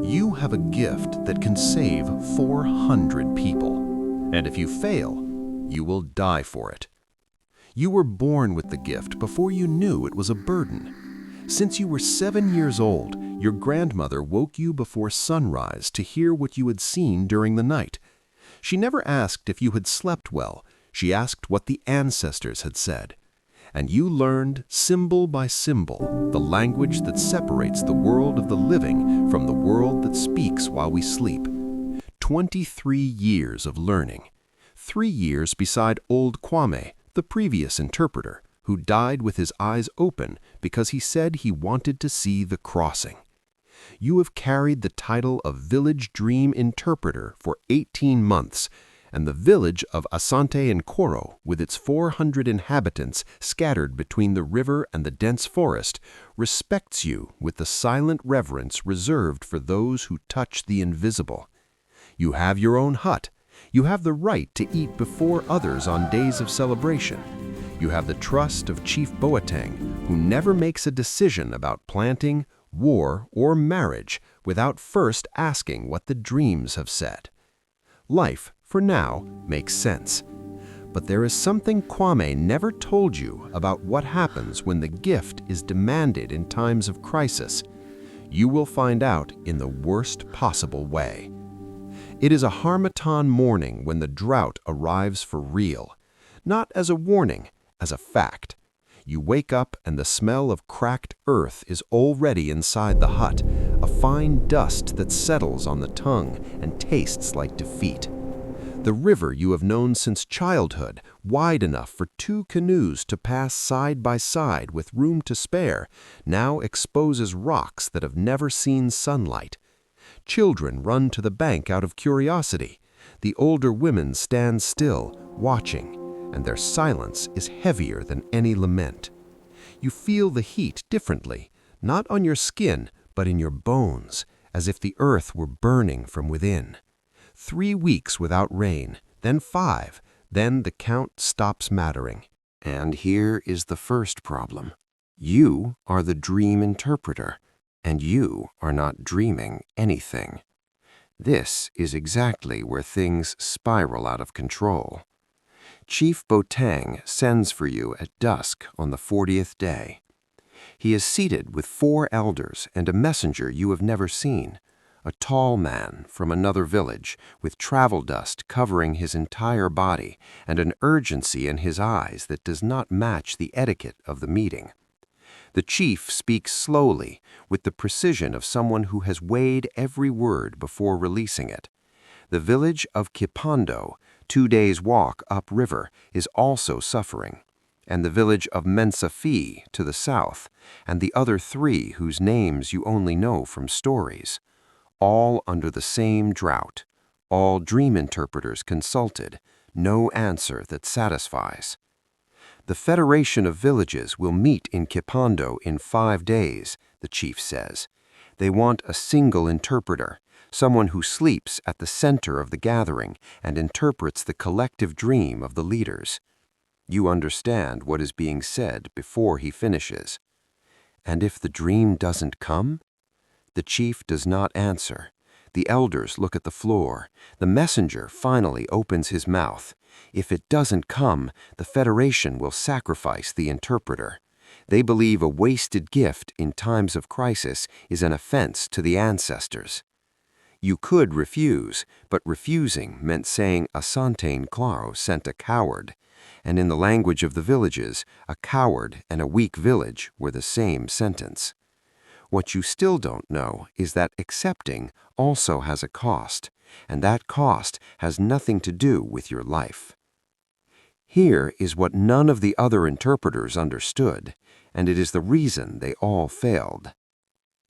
You have a gift that can save 400 people. And if you fail, you will die for it. You were born with the gift before you knew it was a burden. Since you were 7 years old, your grandmother woke you before sunrise to hear what you had seen during the night. She never asked if you had slept well. She asked what the ancestors had said. And you learned, symbol by symbol, the language that separates the world of the living from the world that speaks while we sleep. 23 years of learning. 3 years beside old Kwame, the previous interpreter, who died with his eyes open because he said he wanted to see the crossing. You have carried the title of Village Dream Interpreter for 18 months, and the village of Asante Nkoro, with its 400 inhabitants scattered between the river and the dense forest, respects you with the silent reverence reserved for those who touch the invisible. You have your own hut. You have the right to eat before others on days of celebration. You have the trust of Chief Boateng, who never makes a decision about planting, war, or marriage without first asking what the dreams have said. Life, for now, makes sense. But there is something Kwame never told you about what happens when the gift is demanded in times of crisis. You will find out in the worst possible way. It is a Harmattan morning when the drought arrives for real, not as a warning, as a fact. You wake up and the smell of cracked earth is already inside the hut, a fine dust that settles on the tongue and tastes like defeat. The river you have known since childhood, wide enough for 2 canoes to pass side by side with room to spare, now exposes rocks that have never seen sunlight. Children run to the bank out of curiosity. The older women stand still, watching, and their silence is heavier than any lament. You feel the heat differently, not on your skin, but in your bones, as if the earth were burning from within. 3 weeks without rain, then 5, then the count stops mattering. And here is the first problem. You are the dream interpreter, and you are not dreaming anything. This is exactly where things spiral out of control. Chief Boateng sends for you at dusk on the 40th day. He is seated with 4 elders and a messenger you have never seen, a tall man from another village with travel dust covering his entire body and an urgency in his eyes that does not match the etiquette of the meeting. The chief speaks slowly, with the precision of someone who has weighed every word before releasing it. The village of Kipondo, 2 days' walk upriver, is also suffering, and the village of Mensafi to the south, and the other 3 whose names you only know from stories. All under the same drought, all dream interpreters consulted, no answer that satisfies. The Federation of Villages will meet in Kipondo in 5 days, the chief says. They want a single interpreter, someone who sleeps at the center of the gathering and interprets the collective dream of the leaders. You understand what is being said before he finishes. And if the dream doesn't come? The chief does not answer. The elders look at the floor. The messenger finally opens his mouth. If it doesn't come, the Federation will sacrifice the interpreter. They believe a wasted gift in times of crisis is an offense to the ancestors. You could refuse, but refusing meant saying Asante Nkoro sent a coward, and in the language of the villages, a coward and a weak village were the same sentence. What you still don't know is that accepting also has a cost, and that cost has nothing to do with your life. Here is what none of the other interpreters understood, and it is the reason they all failed.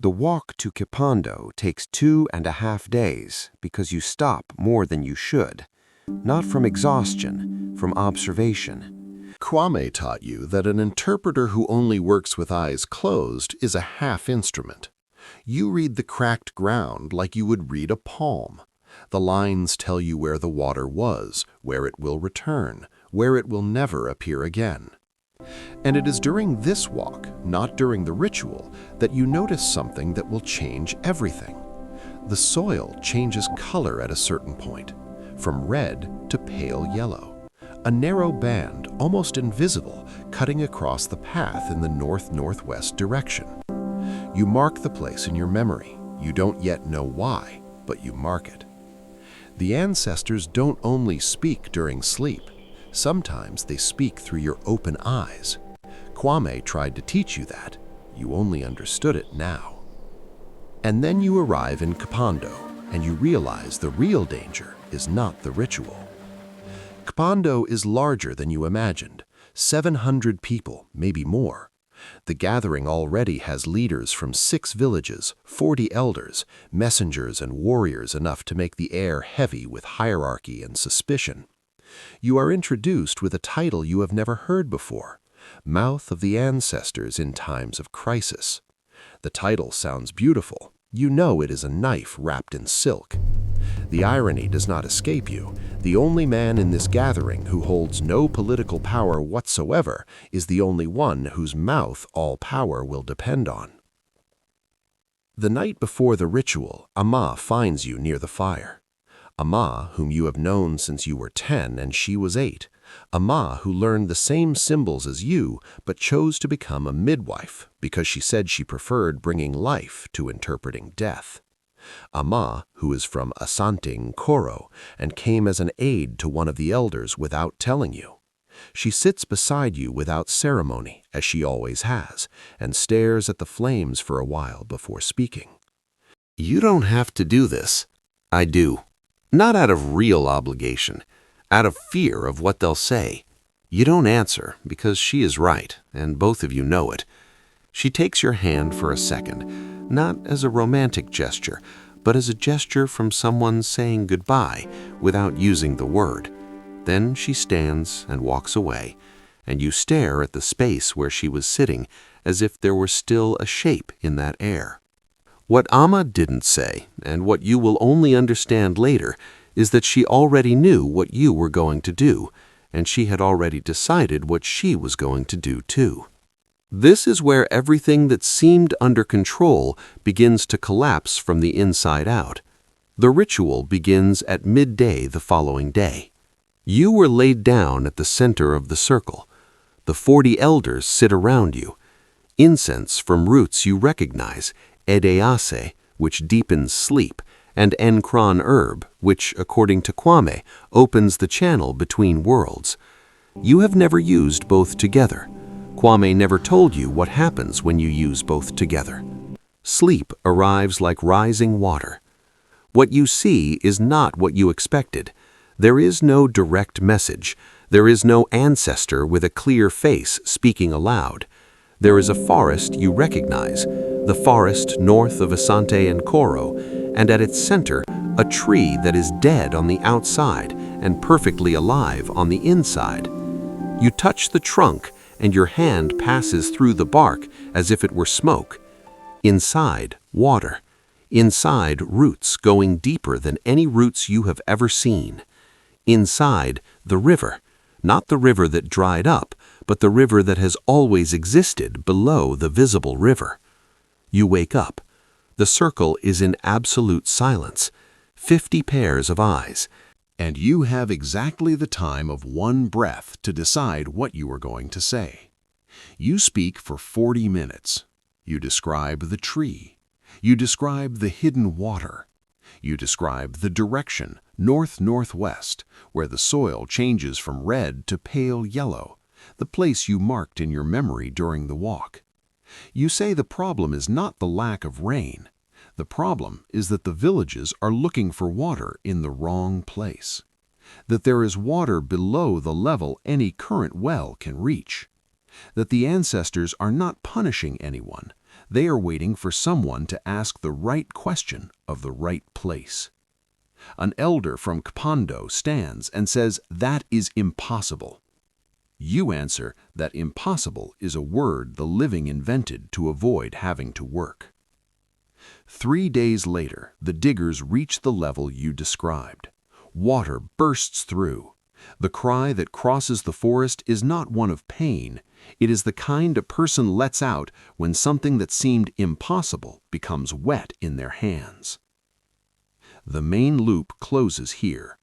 The walk to Kipondo takes 2.5 days because you stop more than you should, not from exhaustion, from observation. Kwame taught you that an interpreter who only works with eyes closed is a half instrument. You read the cracked ground like you would read a palm. The lines tell you where the water was, where it will return, where it will never appear again. And it is during this walk, not during the ritual, that you notice something that will change everything. The soil changes color at a certain point, from red to pale yellow. A narrow band, almost invisible, cutting across the path in the north-northwest direction. You mark the place in your memory. You don't yet know why, but you mark it. The ancestors don't only speak during sleep. Sometimes they speak through your open eyes. Kwame tried to teach you that. You only understood it now. And then you arrive in Kapando, and you realize the real danger is not the ritual. Kapando is larger than you imagined, 700 people, maybe more. The gathering already has leaders from 6 villages, 40 elders, messengers and warriors enough to make the air heavy with hierarchy and suspicion. You are introduced with a title you have never heard before, Mouth of the Ancestors in Times of Crisis. The title sounds beautiful. You know it is a knife wrapped in silk. The irony does not escape you. The only man in this gathering who holds no political power whatsoever is the only one whose mouth all power will depend on. The night before the ritual, Ama finds you near the fire. Ama, whom you have known since you were 10 and she was 8. Ama, who learned the same symbols as you, but chose to become a midwife because she said she preferred bringing life to interpreting death. Ama, who is from Asante Nkoro and came as an aide to one of the elders without telling you. She sits beside you without ceremony, as she always has, and stares at the flames for a while before speaking. You don't have to do this. I do. Not out of real obligation, out of fear of what they'll say. You don't answer because she is right, and both of you know it. She takes your hand for a second, not as a romantic gesture, but as a gesture from someone saying goodbye without using the word. Then she stands and walks away, and you stare at the space where she was sitting as if there were still a shape in that air. What Ama didn't say, and what you will only understand later, is that she already knew what you were going to do, and she had already decided what she was going to do too. This is where everything that seemed under control begins to collapse from the inside out. The ritual begins at midday the following day. You were laid down at the center of the circle. The 40 elders sit around you. Incense from roots you recognize, edease, which deepens sleep, and enkron herb, which, according to Kwame, opens the channel between worlds. You have never used both together. Kwame never told you what happens when you use both together. Sleep arrives like rising water. What you see is not what you expected. There is no direct message. There is no ancestor with a clear face speaking aloud. There is a forest you recognize, the forest north of Asante Nkoro, and at its center, a tree that is dead on the outside and perfectly alive on the inside. You touch the trunk, and your hand passes through the bark as if it were smoke. Inside, water. Inside, roots going deeper than any roots you have ever seen. Inside, the river. Not the river that dried up, but the river that has always existed below the visible river. You wake up. The circle is in absolute silence. 50 pairs of eyes. And you have exactly the time of one breath to decide what you are going to say. You speak for 40 minutes. You describe the tree. You describe the hidden water. You describe the direction, north-northwest, where the soil changes from red to pale yellow, the place you marked in your memory during the walk. You say the problem is not the lack of rain. The problem is that the villages are looking for water in the wrong place, that there is water below the level any current well can reach, that the ancestors are not punishing anyone. They are waiting for someone to ask the right question of the right place. An elder from Kapando stands and says that is impossible. You answer that impossible is a word the living invented to avoid having to work. 3 days later, the diggers reach the level you described. Water bursts through. The cry that crosses the forest is not one of pain. It is the kind a person lets out when something that seemed impossible becomes wet in their hands. The main loop closes here.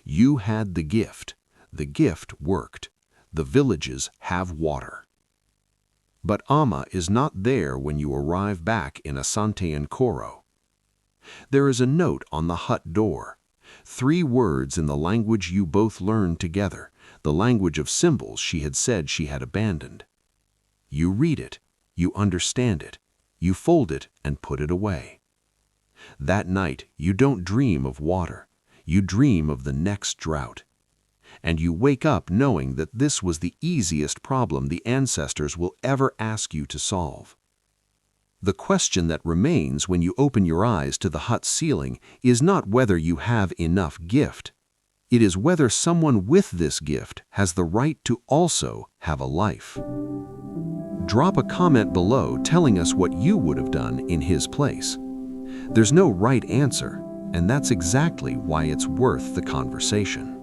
You had the gift. The gift worked. The villages have water. But Amma is not there when you arrive back in Asante and Koro. There is a note on the hut door. 3 words in the language you both learned together, the language of symbols she had said she had abandoned. You read it, you understand it, you fold it and put it away. That night, you don't dream of water, you dream of the next drought. And you wake up knowing that this was the easiest problem the ancestors will ever ask you to solve. The question that remains when you open your eyes to the hut's ceiling is not whether you have enough gift. It is whether someone with this gift has the right to also have a life. Drop a comment below telling us what you would have done in his place. There's no right answer, and that's exactly why it's worth the conversation.